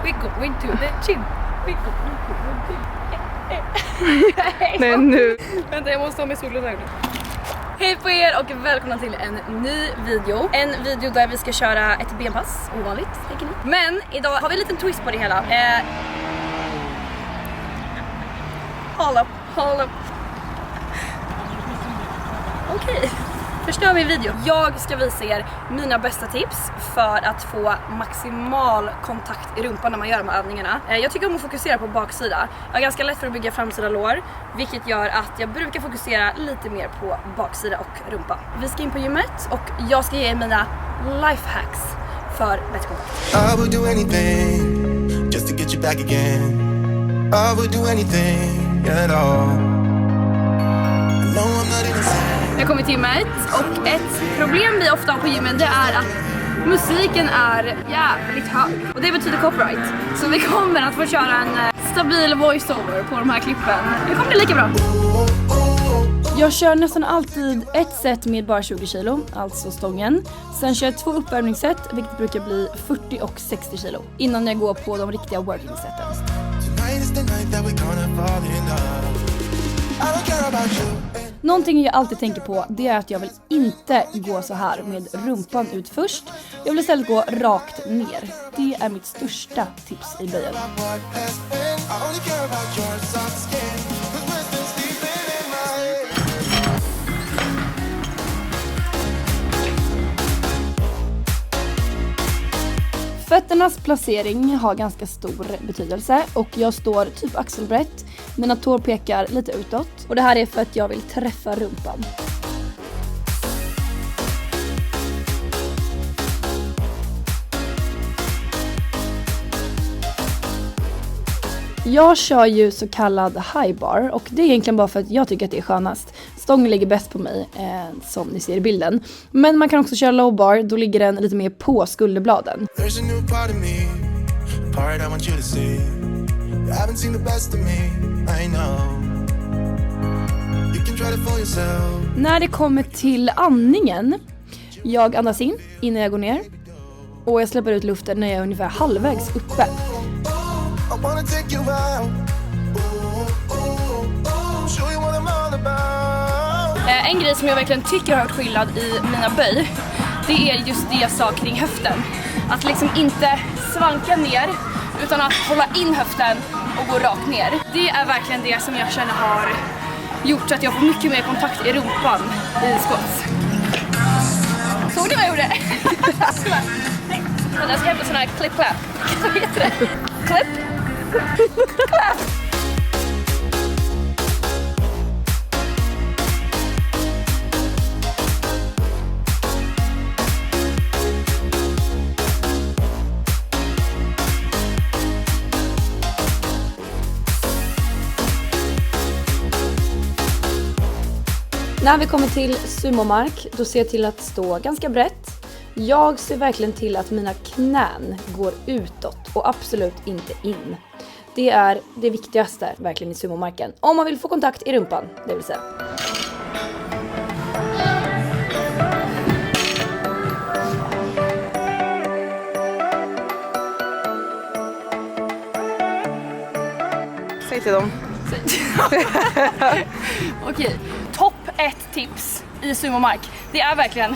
we go into the gym. We go into the gym. Nej, nu. Vänta, jag måste ha med solglasögon. Hej på er och välkomna till en ny video. En video där vi ska köra ett benpass, ovanligt tänker ni. Men idag har vi en liten twist på det hela. Hold up. Okej. Förstör min video. Jag ska visa er mina bästa tips för att få maximal kontakt i rumpan när man gör de här övningarna. Jag tycker om att fokusera på baksida. Jag har ganska lätt för att bygga framsida lår, vilket gör att jag brukar fokusera lite mer på baksida och rumpa. Vi ska in på gymmet och jag ska ge er mina lifehacks för bättre kontakt. I would do anything just to get you back again. I would do anything at all. No, I'm not innocent. Jag kommer till gymmet och ett problem vi ofta har på gymmen, det är att musiken är jävligt hög. Och det betyder copyright. Så vi kommer att få köra en stabil voiceover på de här klippen. Det kommer bli lika bra. Jag kör nästan alltid ett set med bara 20 kilo, alltså stången. Sen kör jag 2 uppvärmningsset, vilket brukar bli 40 och 60 kilo. Innan jag går på de riktiga working-seten. Någonting jag alltid tänker på, det är att jag vill inte gå så här med rumpan ut först. Jag vill istället gå rakt ner. Det är mitt största tips i böjen. Fötternas placering har ganska stor betydelse och jag står typ axelbrett. Mina tår pekar lite utåt och det här är för att jag vill träffa rumpan. Jag kör ju så kallad high bar och det är egentligen bara för att jag tycker att det är skönast. Stången ligger bäst på mig som ni ser i bilden. Men man kan också köra low bar, då ligger den lite mer på skulderbladen. När det kommer till andningen, jag andas in innan jag går ner och jag släpper ut luften när jag är ungefär halvvägs uppe. En grej som jag verkligen tycker har varit skillnad i mina böj, det är just det jag sa kring höften. Att liksom inte svanka ner utan att hålla in höften och gå rakt ner. Det är verkligen det som jag känner har gjort att jag får mycket mer kontakt i rumpan i squats. Såg ni vad jag gjorde? Jag ska hämta sån här clip-clap. Vad heter det? Clip? Clap! När vi kommer till sumomark, då ser jag till att stå ganska brett. Jag ser verkligen till att mina knän går utåt och absolut inte in. Det är det viktigaste verkligen i sumomarken. Om man vill få kontakt i rumpan, det vill säga. Säg till dem. Okej, topp 1 tips i sumomark. Det är verkligen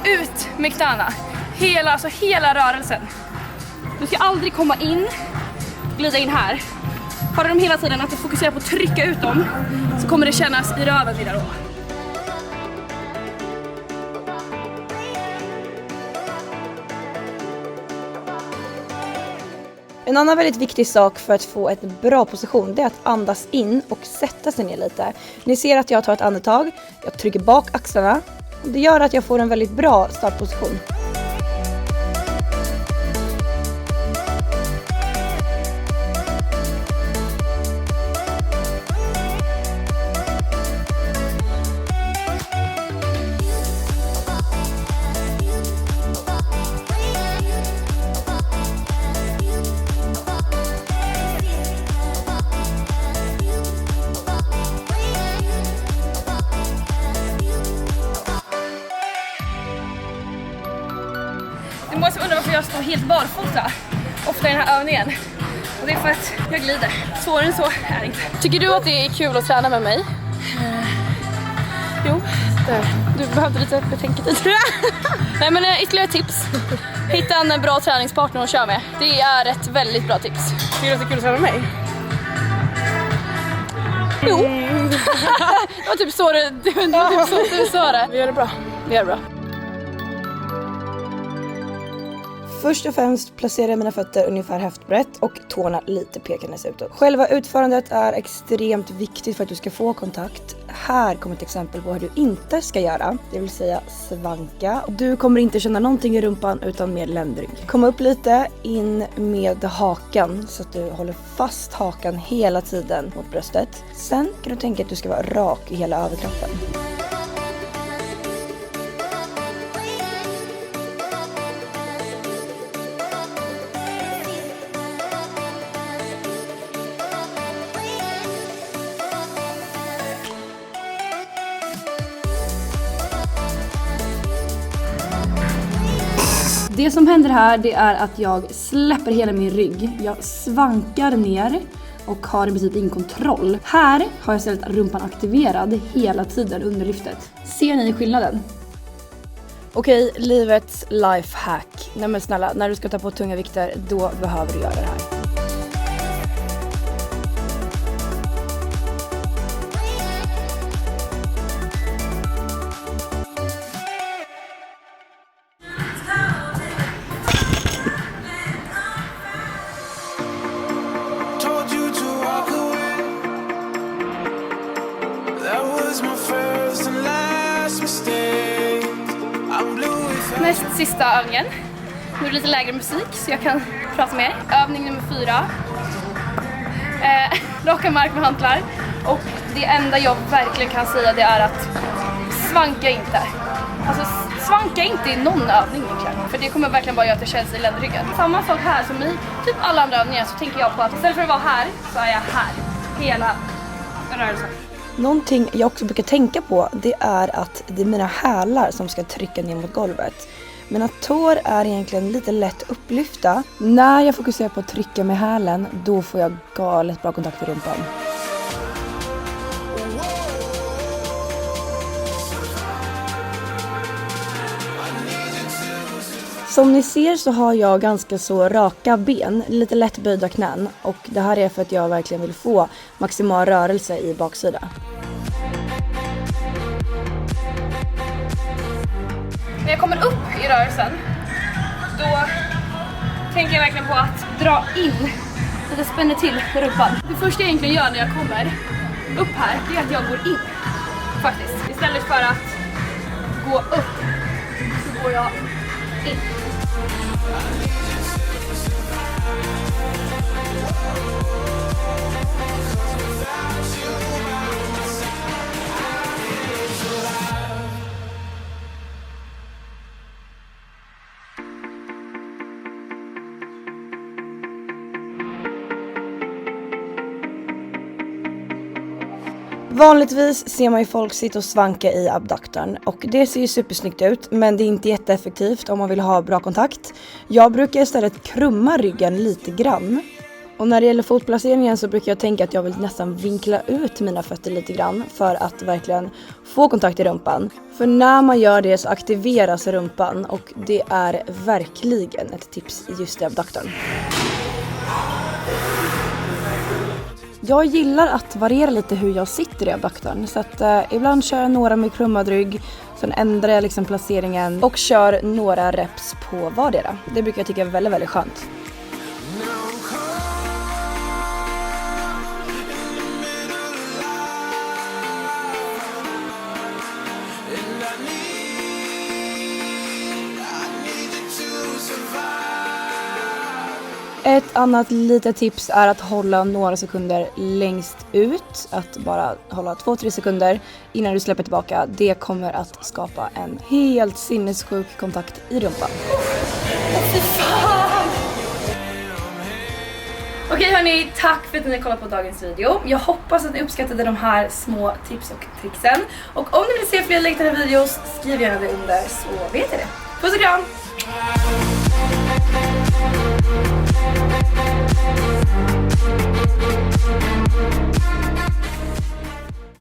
ut med knäna. Hela rörelsen. Du ska aldrig komma in, glida in här. Har du dem hela tiden att du fokuserar på att trycka ut dem, så kommer det kännas i röven vid då. En annan väldigt viktig sak för att få ett bra position, det är att andas in och sätta sig ner lite. Ni ser att jag tar ett andetag, jag trycker bak axlarna. Det gör att jag får en väldigt bra startposition. måste undra varför jag står helt barfota. Ofta den här övningen. Och det är för att jag glider. Svårare än så är det inte. Tycker du att det är kul att träna med mig? Jo, du behövde lite betänketid. Nej, men ytterligare tips. Hitta en bra träningspartner att köra med. Det är ett väldigt bra tips. Tycker du att det är kul att träna med mig? Jo. Det var typ så du sa det. Vi gör det bra. Vi gör det bra. Först och främst placerar jag mina fötter ungefär höftbrett och tårna lite pekandes utåt. Själva utförandet är extremt viktigt för att du ska få kontakt. Här kommer ett exempel på hur du inte ska göra, det vill säga svanka. Du kommer inte känna någonting i rumpan utan mer ländrygg. Kom upp lite in med hakan så att du håller fast hakan hela tiden mot bröstet. Sen kan du tänka att du ska vara rak i hela överkroppen. Det som händer här, det är att jag släpper hela min rygg. Jag svankar ner och har i princip ingen kontroll. Här har jag istället rumpan aktiverad hela tiden under lyftet. Ser ni skillnaden? Okej, livets lifehack. Nej men snälla, när du ska ta på tunga vikter, då behöver du göra det här. Näst sista övningen. Nu är det lite lägre musik så jag kan prata mer. Övning nummer 4. Raka mark med hantlar. Och det enda jag verkligen kan säga, det är att svanka inte. Alltså svanka inte i någon övning egentligen. För det kommer verkligen bara göra att det känns i ländryggen. Samma sak här som i typ alla andra övningar, så tänker jag på att istället för att vara här så är jag här. Hela rörelsen. Någonting jag också brukar tänka på, det är att det är mina hälar som ska trycka ner mot golvet. Mina tår är egentligen lite lätt upplyfta. När jag fokuserar på att trycka med hälen, då får jag galet bra kontakt i rumpan. Som ni ser så har jag ganska så raka ben, lite lätt böjda knän, och det här är för att jag verkligen vill få maximal rörelse i baksida. När jag kommer upp i rörelsen, då tänker jag verkligen på att dra in, lite spänner till rumpan. Det första jag egentligen gör när jag kommer upp här, det är att jag går in, faktiskt. Istället för att gå upp, så går jag in. Vanligtvis ser man ju folk sitta och svanka i abduktorn och det ser ju supersnyggt ut, men det är inte jätteeffektivt om man vill ha bra kontakt. Jag brukar istället krumma ryggen lite grann. Och när det gäller fotplaceringen så brukar jag tänka att jag vill nästan vinkla ut mina fötter lite grann för att verkligen få kontakt i rumpan. För när man gör det så aktiveras rumpan och det är verkligen ett tips just i abduktorn. Jag gillar att variera lite hur jag sitter i abduktorn, så att ibland kör jag några med krummad rygg, sen ändrar jag liksom placeringen och kör några reps på vardera. Det brukar jag tycka är väldigt, väldigt skönt. Ett annat litet tips är att hålla några sekunder längst ut. Att bara hålla 2-3 sekunder innan du släpper tillbaka. Det kommer att skapa en helt sinnessjuk kontakt i rumpan. Okej hörni, tack för att ni har kollat på dagens video. Jag hoppas att ni uppskattade de här små tips och tricksen. Och om ni vill se fler liknande videos, skriv gärna det under så vet ni det. Puss och kram!